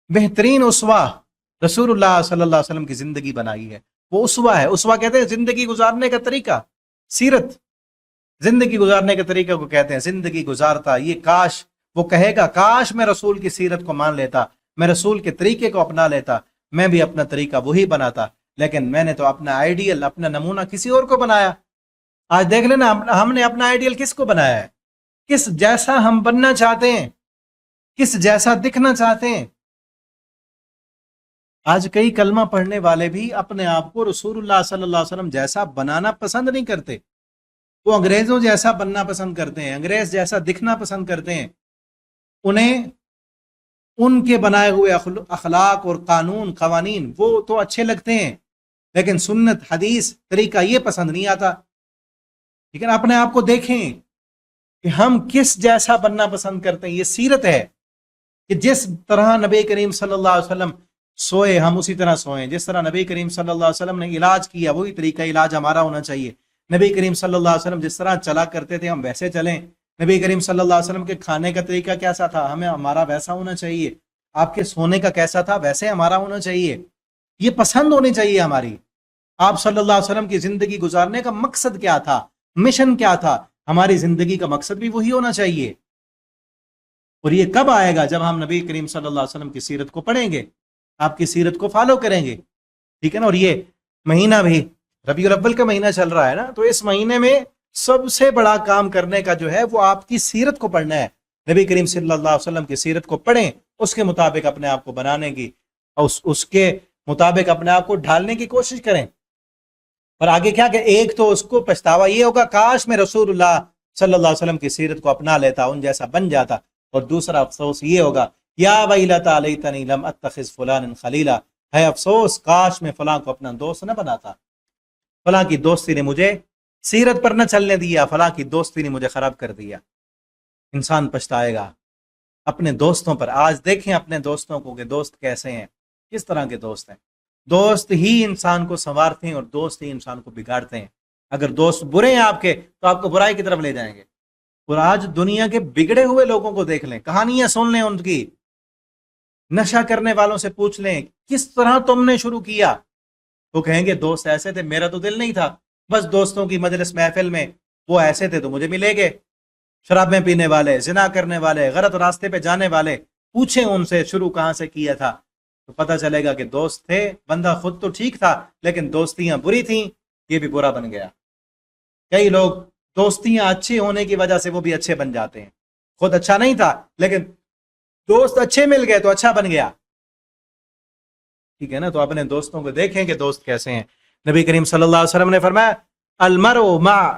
بہترین اسوہ رسول اللہ صلی اللہ علیہ وسلم کی زندگی بنائی ہے۔ وہ اسوہ ہے، اسوہ کہتے ہیں زندگی گزارنے کا طریقہ، سیرت، زندگی گزارنے کے طریقے کو کہتے ہیں، زندگی گزارتا۔ یہ کاش، وہ کہے گا کاش میں رسول کی سیرت کو مان لیتا، میں رسول کے طریقے کو اپنا لیتا، میں بھی اپنا طریقہ وہی بناتا، لیکن میں نے تو اپنا آئیڈیل، اپنا نمونہ کسی اور کو بنایا۔ آج دیکھ لینا ہم نے اپنا آئیڈیل کس کو بنایا ہے، کس جیسا ہم بننا چاہتے ہیں، کس جیسا دکھنا چاہتے ہیں۔ آج کئی کلمہ پڑھنے والے بھی اپنے آپ کو رسول اللہ صلی اللہ علیہ وسلم جیسا بنانا پسند نہیں کرتے، وہ انگریزوں جیسا بننا پسند کرتے ہیں، انگریز جیسا دکھنا پسند کرتے ہیں۔ انہیں ان کے بنائے ہوئے اخلاق اور قوانین وہ تو اچھے لگتے ہیں، لیکن سنت، حدیث، طریقہ یہ پسند نہیں آتا۔ لیکن اپنے آپ کو دیکھیں کہ ہم کس جیسا بننا پسند کرتے ہیں۔ یہ سیرت ہے کہ جس طرح نبی کریم صلی اللہ علیہ وسلم سوئے ہم اسی طرح سوئیں، جس طرح نبی کریم صلی اللہ علیہ وسلم نے علاج کیا وہی طریقہ علاج ہمارا ہونا چاہیے۔ نبی کریم صلی اللہ علیہ وسلم جس طرح چلا کرتے تھے ہم ویسے چلیں۔ نبی کریم صلی اللہ علیہ وسلم کے کھانے کا طریقہ کیسا تھا، ہمارا ویسا ہونا چاہیے۔ آپ کے سونے کا کیسا تھا، ویسے ہمارا ہونا چاہیے۔ یہ پسند ہونی چاہیے ہماری۔ آپ صلی اللہ علیہ وسلم کی زندگی گزارنے کا مقصد کیا تھا، مشن کیا تھا، ہماری زندگی کا مقصد بھی وہی ہونا چاہیے۔ اور یہ کب آئے گا؟ جب ہم نبی کریم صلی اللہ علیہ وسلم کی سیرت کو پڑھیں گے، آپ کی سیرت کو فالو کریں گے، ٹھیک ہے نا۔ اور یہ مہینہ بھی ربیع الاول کا مہینہ چل رہا ہے نا، تو اس مہینے میں سب سے بڑا کام کرنے کا جو ہے وہ آپ کی سیرت کو پڑھنا ہے۔ نبی کریم صلی اللہ علیہ وسلم کی سیرت کو پڑھیں، اس کے مطابق اپنے آپ کو بنانے کی اور اس کے مطابق اپنے آپ کو ڈھالنے کی کوشش کریں۔ اور آگے کیا کہ ایک تو اس کو پچھتاوا یہ ہوگا کاش میں رسول اللہ صلی اللہ علیہ وسلم کی سیرت کو اپنا لیتا، ان جیسا بن جاتا۔ اور دوسرا افسوس یہ ہوگا یا ویلتا لیتنی لم اتخذ فلانا خلیلا، ہے افسوس کاش میں فلاں کو اپنا دوست نہ بناتا، فلاں کی دوستی نے مجھے سیرت پر نہ چلنے دیا، فلاں کی دوستی نے مجھے خراب کر دیا۔ انسان پچھتائے گا اپنے دوستوں پر۔ آج دیکھیں اپنے دوستوں کو کہ دوست کیسے ہیں، کس طرح کے دوست ہیں۔ دوست ہی انسان کو سنوارتے ہیں اور دوست ہی انسان کو بگاڑتے ہیں۔ اگر دوست برے ہیں آپ کے تو آپ کو برائی کی طرف لے جائیں گے۔ اور آج دنیا کے بگڑے ہوئے لوگوں کو دیکھ لیں، کہانیاں سن لیں ان کی، نشہ کرنے والوں سے پوچھ لیں کس طرح تم نے شروع کیا، وہ کہیں گے دوست ایسے تھے، میرا تو دل نہیں تھا، بس دوستوں کی مجلس محفل میں وہ ایسے تھے تو مجھے ملے گے۔ شرابیں پینے والے، زنا کرنے والے، غلط راستے پہ جانے والے، پوچھیں ان سے شروع کہاں سے کیا تھا، تو پتہ چلے گا کہ دوست تھے، بندہ خود تو ٹھیک تھا لیکن دوستیاں بری تھیں، یہ بھی برا بن گیا۔ کئی لوگ دوستیاں اچھی ہونے کی وجہ سے وہ بھی اچھے بن جاتے ہیں، خود اچھا نہیں تھا لیکن دوست اچھے مل گئے تو اچھا بن گیا، ٹھیک ہے نا۔ تو اپنے دوستوں کو دیکھیں کہ دوست کیسے ہیں۔ نبی کریم صلی اللہ علیہ وسلم نے فرمایا المرء مع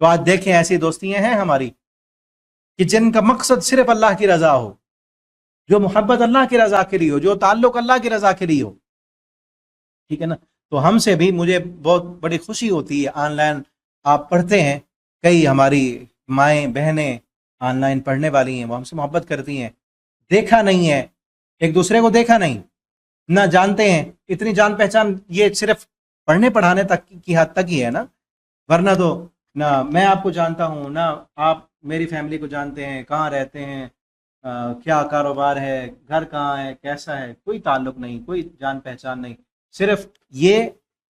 تو آج دیکھیں ایسی دوستیاں ہیں ہماری کہ جن کا مقصد صرف اللہ کی رضا ہو، جو محبت اللہ کی رضا کے لیے ہو، جو تعلق اللہ کی رضا کے لیے ہو، ٹھیک ہے نا۔ تو ہم سے بھی مجھے بہت بڑی خوشی ہوتی ہے، آن لائن آپ پڑھتے ہیں، کئی ہماری مائیں بہنیں آن لائن پڑھنے والی ہیں، وہ ہم سے محبت کرتی ہیں، دیکھا نہیں ہے ایک دوسرے کو، دیکھا نہیں، نہ جانتے ہیں، اتنی جان پہچان یہ صرف پڑھنے پڑھانے تک کی حد تک ہی ہے نا، ورنہ تو نہ میں آپ کو جانتا ہوں، نہ آپ میری فیملی کو جانتے ہیں، کہاں رہتے ہیں، کیا کاروبار ہے، گھر کہاں ہے، کیسا ہے، کوئی تعلق نہیں، کوئی جان پہچان نہیں، صرف یہ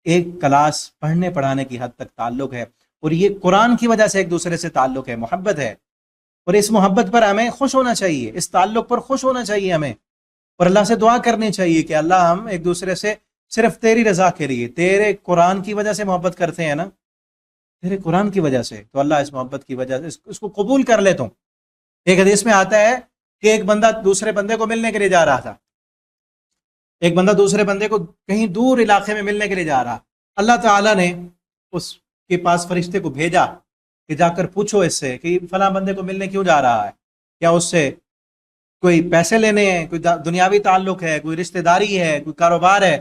ایک کلاس پڑھنے پڑھانے کی حد تک تعلق ہے، اور یہ قرآن کی وجہ سے ایک دوسرے سے تعلق ہے، محبت ہے، اور اس محبت پر ہمیں خوش ہونا چاہیے، اس تعلق پر خوش ہونا چاہیے ہمیں، اور اللہ سے دعا کرنی چاہیے کہ اللہ ہم ایک دوسرے سے صرف تیری رضا کے لیے، تیرے قرآن کی وجہ سے محبت کرتے ہیں نا، تیرے قرآن کی وجہ سے، تو اللہ اس محبت کی وجہ سے اس کو قبول کر لے تم۔ ایک حدیث میں آتا ہے کہ ایک بندہ دوسرے بندے کو ملنے کے لیے جا رہا تھا، ایک بندہ دوسرے بندے کو کہیں دور علاقے میں ملنے کے لیے جا رہا، اللہ تعالیٰ نے اس کے پاس فرشتے کو بھیجا کہ جا کر پوچھو اس سے کہ فلاں بندے کو ملنے کیوں جا رہا ہے، کیا اس سے کوئی پیسے لینے ہیں، کوئی دنیاوی تعلق ہے، کوئی رشتہ داری ہے، کوئی کاروبار ہے؟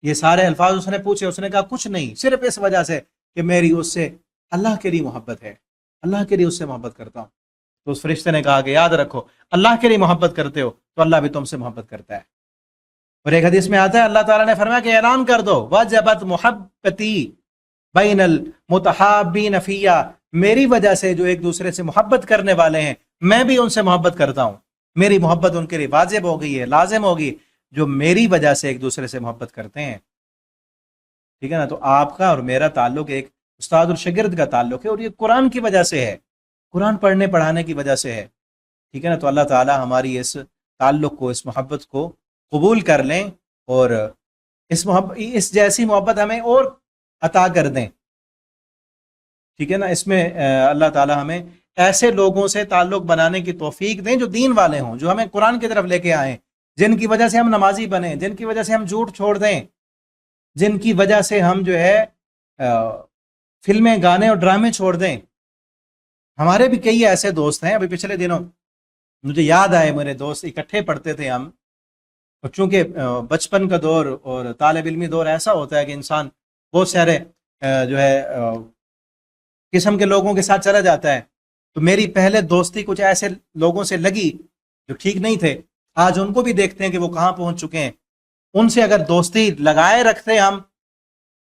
یہ سارے الفاظ اس نے پوچھے، اس نے کہا کچھ نہیں، صرف اس وجہ سے کہ میری اس سے اللہ کے لیے محبت ہے، اللہ کے لیے اس سے محبت کرتا ہوں۔ تو اس فرشتے نے کہا کہ یاد رکھو، اللہ کے لیے محبت کرتے ہو تو اللہ بھی تم سے محبت کرتا ہے۔ اور ایک حدیث میں آتا ہے اللہ تعالیٰ نے فرمایا کہ اعلان کر دو وجبت محبتی بین المتحابین فیہ، میری وجہ سے جو ایک دوسرے سے محبت کرنے والے ہیں میں بھی ان سے محبت کرتا ہوں، میری محبت ان کے لیے واجب ہو گئی ہے، لازم ہوگی، جو میری وجہ سے ایک دوسرے سے محبت کرتے ہیں، ٹھیک ہے نا۔ تو آپ کا اور میرا تعلق ایک استاد اور شاگرد کا تعلق ہے، اور یہ قرآن کی وجہ سے ہے، قرآن پڑھنے پڑھانے کی وجہ سے ہے، ٹھیک ہے نا۔ تو اللہ تعالیٰ ہماری اس تعلق کو، اس محبت کو قبول کر لیں، اور اس جیسی محبت ہمیں اور عطا کر دیں، ٹھیک ہے نا۔ اس میں اللہ تعالیٰ ہمیں ایسے لوگوں سے تعلق بنانے کی توفیق دیں جو دین والے ہوں، جو ہمیں قرآن کی طرف لے کے آئیں، جن کی وجہ سے ہم نمازی بنیں، جن کی وجہ سے ہم جھوٹ چھوڑ دیں، جن کی وجہ سے ہم جو ہے فلمیں، گانے اور ڈرامے چھوڑ دیں۔ ہمارے بھی کئی ایسے دوست ہیں، ابھی پچھلے دنوں مجھے یاد آئے، میرے دوست اکٹھے پڑھتے تھے ہم، اور چونکہ بچپن کا دور اور طالب علمی دور ایسا ہوتا ہے کہ انسان بہت سارے جو ہے قسم کے لوگوں کے ساتھ چلا جاتا ہے، تو میری پہلے دوستی کچھ ایسے لوگوں سے لگی جو ٹھیک نہیں تھے، آج ان کو بھی دیکھتے ہیں کہ وہ کہاں پہنچ چکے ہیں۔ ان سے اگر دوستی لگائے رکھتے ہم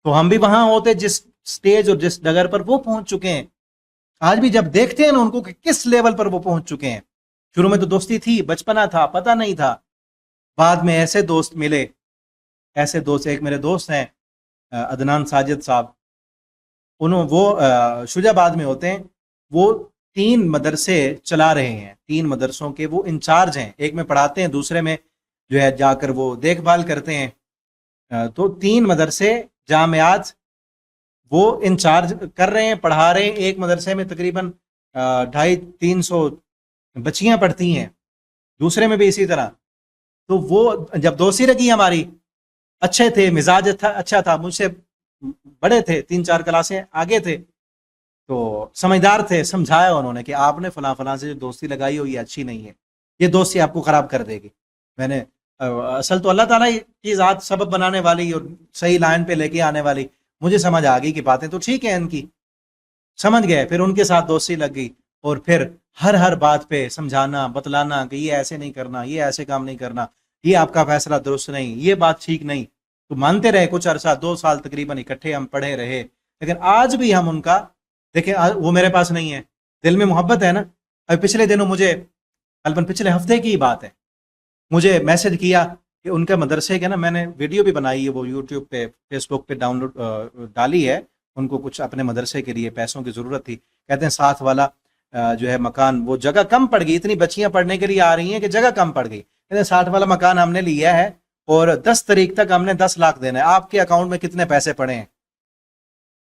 تو ہم بھی وہاں ہوتے جس سٹیج اور جس ڈگر پر وہ پہنچ چکے ہیں۔ آج بھی جب دیکھتے ہیں نا ان کو کہ کس لیول پر وہ پہنچ چکے ہیں، شروع میں تو دوستی تھی، بچپنا تھا، پتہ نہیں تھا، بعد میں ایسے دوست ملے، ایسے دوست، ایک میرے دوست ہیں عدنان ساجد صاحب، وہ شجاع آباد میں ہوتے ہیں، وہ 3 مدرسے چلا رہے ہیں، 3 مدرسوں کے وہ انچارج ہیں، ایک میں پڑھاتے ہیں، دوسرے میں جو ہے جا کر وہ دیکھ بھال کرتے ہیں، تو 3 مدرسے جامعات وہ انچارج کر رہے ہیں، پڑھا رہے ہیں۔ ایک مدرسے میں تقریباً 250-300 بچیاں پڑھتی ہیں، دوسرے میں بھی اسی طرح۔ تو وہ جب دوستی لگی ہماری، اچھے تھے، مزاج اچھا تھا، مجھ سے بڑے تھے، 3-4 کلاسیں آگے تھے، تو سمجھدار تھے، سمجھایا انہوں نے کہ آپ نے فلاں فلاں سے جو دوستی لگائی ہو یہ اچھی نہیں ہے، یہ دوستی آپ کو خراب کر دے گی۔ میں نے اصل تو اللہ تعالیٰ کی ذات سبب بنانے والی اور صحیح لائن پہ لے کے آنے والی، مجھے سمجھ آ گئی کہ باتیں تو ٹھیک ہیں ان کی، سمجھ گئے، پھر ان کے ساتھ دوستی لگ گئی، اور پھر ہر بات پہ سمجھانا، بتلانا کہ یہ ایسے نہیں کرنا، یہ ایسے کام نہیں کرنا، یہ آپ کا فیصلہ درست نہیں، یہ بات ٹھیک نہیں، تو مانتے رہے کچھ عرصہ، 2 سال تقریباً اکٹھے ہم پڑھے رہے، لیکن آج بھی ہم ان کا دیکھیں، وہ میرے پاس نہیں ہے، دل میں محبت ہے نا۔ ابھی پچھلے دنوں مجھے، غالباً پچھلے ہفتے کی بات ہے، مجھے میسج کیا کہ ان کے مدرسے کے نا، میں نے ویڈیو بھی بنائی ہے، وہ یوٹیوب پہ، فیس بک پہ ڈاؤن لوڈ ڈالی ہے، ان کو کچھ اپنے مدرسے کے لیے پیسوں کی ضرورت تھی، کہتے ہیں ساتھ والا جو ہے مکان، وہ جگہ کم پڑ گئی، اتنی بچیاں پڑھنے کے لیے آ رہی ہیں کہ جگہ کم پڑ گئی، کہتے ہیں ساتھ والا مکان ہم نے لیا ہے اور 10 تاریخ تک ہم نے 10 لاکھ دینا ہے، آپ کے اکاؤنٹ میں کتنے پیسے پڑے ہیں،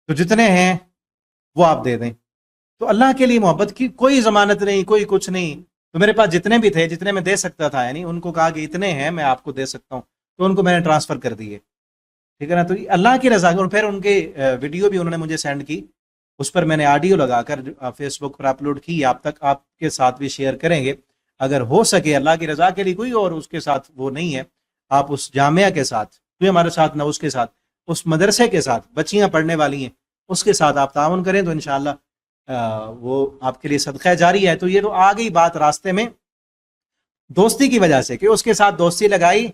تو جتنے ہیں وہ آپ دے دیں۔ تو اللہ کے لیے محبت کی کوئی ضمانت نہیں، کوئی کچھ نہیں، تو میرے پاس جتنے بھی تھے، جتنے میں دے سکتا تھا، یعنی ان کو کہا کہ اتنے ہیں میں آپ کو دے سکتا ہوں، تو ان کو میں نے ٹرانسفر کر دیے، ٹھیک ہے نا۔ تو اللہ کی رضا، اور پھر ان کے ویڈیو بھی انہوں نے مجھے سینڈ کی، اس پر میں نے آڈیو لگا کر فیس بک پر اپلوڈ کی، آپ تک آپ کے ساتھ بھی شیئر کریں گے۔ اگر ہو سکے اللہ کی رضا کے لیے کوئی اور اس کے ساتھ وہ نہیں ہے، آپ اس جامعہ کے ساتھ، کوئی ہمارے ساتھ نہ، اس کے ساتھ، اس مدرسے کے ساتھ، بچیاں پڑھنے والی ہیں، اس کے ساتھ آپ تعاون کریں تو انشاءاللہ وہ آپ کے لیے صدقہ جاری ہے۔ تو یہ تو آ گئی بات راستے میں دوستی کی وجہ سے، کہ اس کے ساتھ دوستی لگائی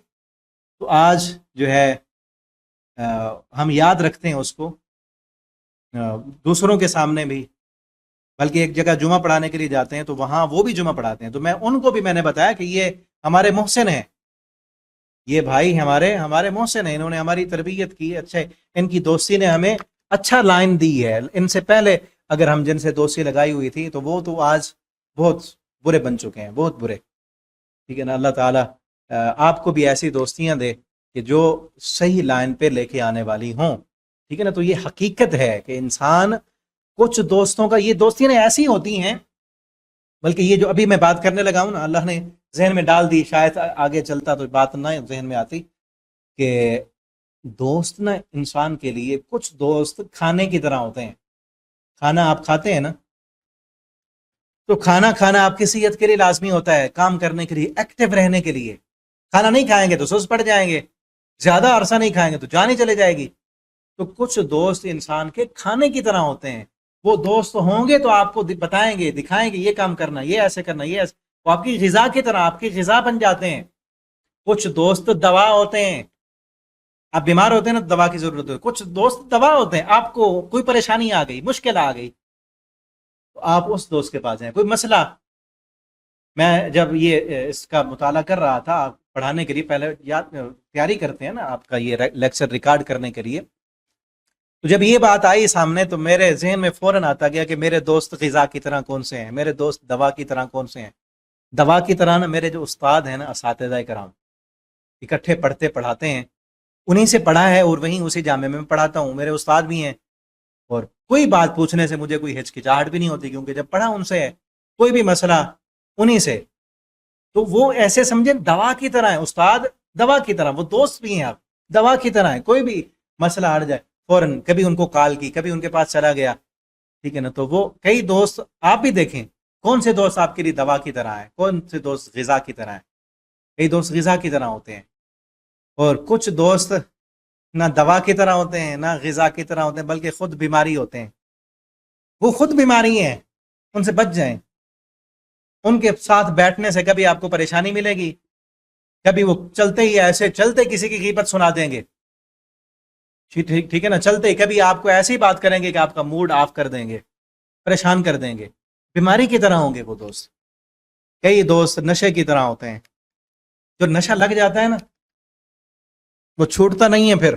تو آج جو ہے ہم یاد رکھتے ہیں اس کو دوسروں کے سامنے بھی، بلکہ ایک جگہ جمعہ پڑھانے کے لیے جاتے ہیں تو وہاں وہ بھی جمعہ پڑھاتے ہیں، تو میں ان کو بھی میں نے بتایا کہ یہ ہمارے محسن ہیں، یہ بھائی ہمارے محسن ہیں، انہوں نے ہماری تربیت کی، اچھا ان کی دوستی نے ہمیں اچھا لائن دی ہے۔ ان سے پہلے اگر ہم جن سے دوستی لگائی ہوئی تھی تو وہ تو آج بہت برے بن چکے ہیں، بہت برے، ٹھیک ہے نا۔ اللہ تعالیٰ آپ کو بھی ایسی دوستیاں دے کہ جو صحیح لائن پہ لے کے آنے والی ہوں، ٹھیک ہے نا۔ تو یہ حقیقت ہے کہ انسان کچھ دوستوں کا، یہ دوستیاں ایسی ہوتی ہیں، بلکہ یہ جو ابھی میں بات کرنے لگا ہوں نا، اللہ نے ذہن میں ڈال دی، شاید آگے چلتا تو بات نہ ذہن میں آتی، کہ دوست نا انسان کے لیے، کچھ دوست کھانے کی طرح ہوتے ہیں۔ کھانا آپ کھاتے ہیں نا، تو کھانا آپ کی صحت کے لیے لازمی ہوتا ہے، کام کرنے کے لیے، ایکٹیو رہنے کے لیے۔ کھانا نہیں کھائیں گے تو سست پڑ جائیں گے، زیادہ عرصہ نہیں کھائیں گے تو جان ہی چلے جائے گی۔ تو کچھ دوست انسان کے کھانے کی طرح ہوتے ہیں، وہ دوست ہوں گے تو آپ کو بتائیں گے، دکھائیں گے، یہ کام کرنا، یہ ایسے کرنا، یہ ایسے، وہ آپ کی غذا کی طرح، آپ کی غذا بن جاتے ہیں۔ کچھ دوست دوا ہوتے ہیں، آپ بیمار ہوتے ہیں نا، دوا کی ضرورت ہے، کچھ دوست دوا ہوتے ہیں، آپ کو کوئی پریشانی آ گئی، مشکل آ گئی تو آپ اس دوست کے پاس جائیں۔ کوئی مسئلہ، میں جب یہ اس کا مطالعہ کر رہا تھا پڑھانے کے لیے، پہلے تیاری کرتے ہیں نا آپ کا یہ لیکچر ریکارڈ کرنے کے لیے، تو جب یہ بات آئی سامنے تو میرے ذہن میں فوراً آتا گیا کہ میرے دوست غذا کی طرح کون سے ہیں، میرے دوست دوا کی طرح کون سے ہیں۔ دوا کی طرح نا میرے جو استاد ہیں نا، اساتذہ کرام، اکٹھے پڑھتے پڑھاتے ہیں، انہیں سے پڑھا ہے اور وہیں اسی جامعہ میں پڑھاتا ہوں، میرے استاد بھی ہیں، اور کوئی بات پوچھنے سے مجھے کوئی ہچکچاہٹ بھی نہیں ہوتی، کیونکہ جب پڑھا ان سے ہے، کوئی بھی مسئلہ انہیں سے، تو وہ ایسے سمجھیں دوا کی طرح ہے، استاد دوا کی طرح، وہ دوست بھی ہیں، آپ دوا کی طرح ہیں، کوئی بھی مسئلہ ہٹ جائے فوراً کبھی ان کو کال کی، کبھی ان کے پاس چلا گیا، ٹھیک ہے نا۔ تو وہ کئی دوست آپ بھی دیکھیں، کون سے دوست آپ کے لیے دوا کی طرح ہے، کون سے دوست غذا کی طرح ہے۔ کئی دوست غذا کی طرح ہوتے ہیں، اور کچھ دوست نہ دوا کی طرح ہوتے ہیں، نہ غذا کی طرح ہوتے ہیں، بلکہ خود بیماری ہوتے ہیں، وہ خود بیماری ہیں، ان سے بچ جائیں۔ ان کے ساتھ بیٹھنے سے کبھی آپ کو پریشانی ملے گی، کبھی وہ چلتے ہی ایسے چلتے کسی کی غیبت سنا دیں گے، ٹھیک ہے نا، چلتے کبھی آپ کو ایسی بات کریں گے کہ آپ کا موڈ آف کر دیں گے، پریشان کر دیں گے، بیماری کی طرح ہوں گے وہ دوست۔ کئی دوست نشے کی طرح ہوتے ہیں، جو نشہ لگ جاتا ہے نا وہ چھوٹتا نہیں ہے پھر،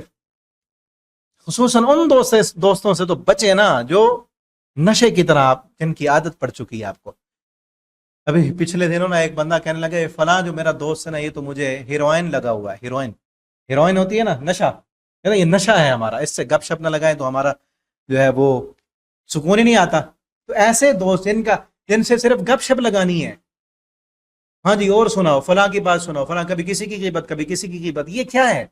خصوصاً ان دوستوں سے تو بچے نا جو نشے کی طرح جن کی عادت پڑ چکی ہے آپ کو۔ ابھی پچھلے دنوں نا ایک بندہ کہنے لگا فلاں جو میرا دوست ہے نا، یہ تو مجھے ہیروئن لگا ہوا ہے، ہیروئن ہوتی ہے نا، نشہ، یہ نشہ ہے ہمارا، اس سے گپ شپ نہ لگائیں تو ہمارا جو ہے وہ سکون ہی نہیں آتا۔ تو ایسے دوست جن سے صرف گپ شپ لگانی ہے، ہاں جی اور سناؤ فلاں کی بات سناؤ، فلاں کبھی کسی کی غیبت، کبھی کسی کی غیبت، یہ کیا ہے؟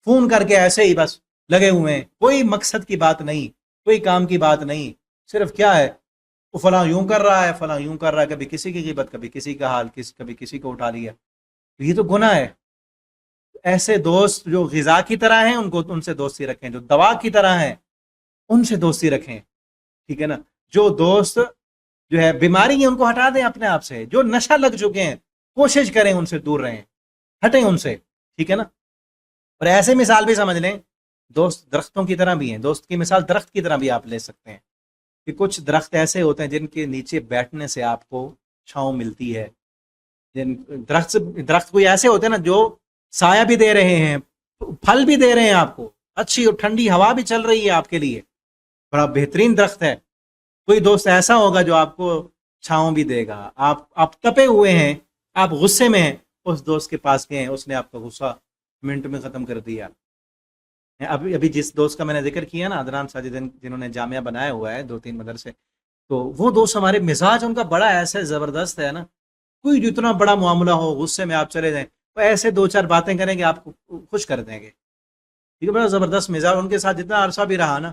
فون کر کے ایسے ہی بس لگے ہوئے ہیں، کوئی مقصد کی بات نہیں، کوئی کام کی بات نہیں، صرف کیا ہے وہ فلاں یوں کر رہا ہے، فلاں یوں کر رہا ہے، کبھی کسی کی غیبت، کبھی کسی کا حال، کبھی کسی کو اٹھا لیا، یہ تو گناہ ہے۔ ایسے دوست جو غذا کی طرح ہیں ان سے دوستی رکھیں، جو دوا کی طرح ہیں ان سے دوستی رکھیں، ٹھیک ہے نا۔ جو دوست جو ہے بیماری ہیں ان کو ہٹا دیں اپنے آپ سے، جو نشہ لگ چکے ہیں کوشش کریں ان سے دور رہیں، ہٹیں ان سے، ٹھیک ہے نا۔ اور ایسے مثال بھی سمجھ لیں، دوست درختوں کی طرح بھی ہیں، دوست کی مثال درخت کی طرح بھی آپ لے سکتے ہیں، کہ کچھ درخت ایسے ہوتے ہیں جن کے نیچے بیٹھنے سے آپ کو چھاؤں ملتی ہے، درخت کوئی ایسے ہوتے ہیں نا جو سایہ بھی دے رہے ہیں، پھل بھی دے رہے ہیں آپ کو، اچھی اور ٹھنڈی ہوا بھی چل رہی ہے آپ کے لیے، بڑا بہترین درخت ہے۔ کوئی دوست ایسا ہوگا جو آپ کو چھاؤں بھی دے گا، آپ تپے ہوئے ہیں، آپ غصے میں ہیں، اس دوست کے پاس گئے ہیں، اس نے آپ کا غصہ منٹ میں ختم کر دیا۔ ابھی جس دوست کا میں نے ذکر کیا نا، عدنان ساجد، جنہوں نے جامعہ بنایا ہوا ہے 2-3 مدرسے، تو وہ دوست ہمارے مزاج ان کا بڑا ایسے زبردست ہے نا، کوئی جتنا بڑا معاملہ ہو غصے میں آپ چلے جائیں، وہ ایسے 2-4 باتیں کریں گے آپ کو خوش کر دیں گے، ٹھیک ہے، بڑا زبردست مزاج، ان کے ساتھ جتنا عرصہ بھی رہا نا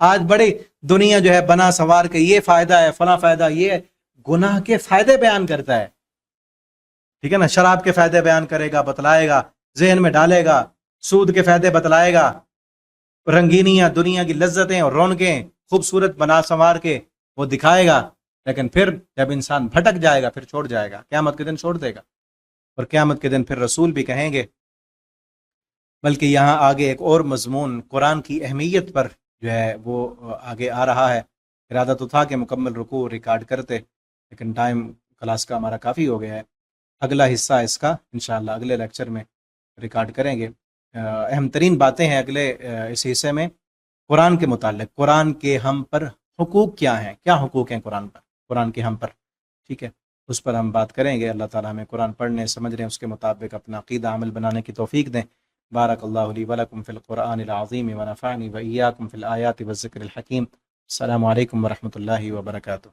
آج بڑی دنیا جو ہے بنا سوار کے یہ فائدہ ہے فلاں فائدہ، یہ گناہ کے فائدے بیان کرتا ہے، ٹھیک ہے نا، شراب کے فائدے بیان کرے گا، بتلائے گا، ذہن میں ڈالے گا، سود کے فائدے بتلائے گا، رنگینیاں، دنیا کی لذتیں اور رونقیں خوبصورت بنا سنوار کے وہ دکھائے گا، لیکن پھر جب انسان بھٹک جائے گا پھر چھوڑ جائے گا، قیامت کے دن چھوڑ دے گا، اور قیامت کے دن پھر رسول بھی کہیں گے۔ بلکہ یہاں آگے ایک اور مضمون قرآن کی اہمیت پر جو ہے وہ آگے آ رہا ہے۔ ارادہ تو تھا کہ مکمل رکوع ریکارڈ کرتے، لیکن ٹائم کلاس کا ہمارا کافی ہو گیا ہے، اگلا حصہ اس کا انشاءاللہ اگلے لیکچر میں ریکارڈ کریں گے۔ اہم ترین باتیں ہیں اگلے اس حصے میں قرآن کے متعلق، قرآن کے ہم پر حقوق کیا ہیں، کیا حقوق ہیں قرآن پر، قرآن کے ہم پر، ٹھیک ہے، اس پر ہم بات کریں گے۔ اللہ تعالیٰ ہمیں قرآن پڑھنے، سمجھنے، اس کے مطابق اپنا عقیدہ عمل بنانے کی توفیق دیں۔ بارک اللہ لی ولکم فی القرآن العظیم ونفعنی وإیاکم فی الآیات والذکر الحکیم۔ السلام علیکم ورحمۃ اللہ وبرکاتہ۔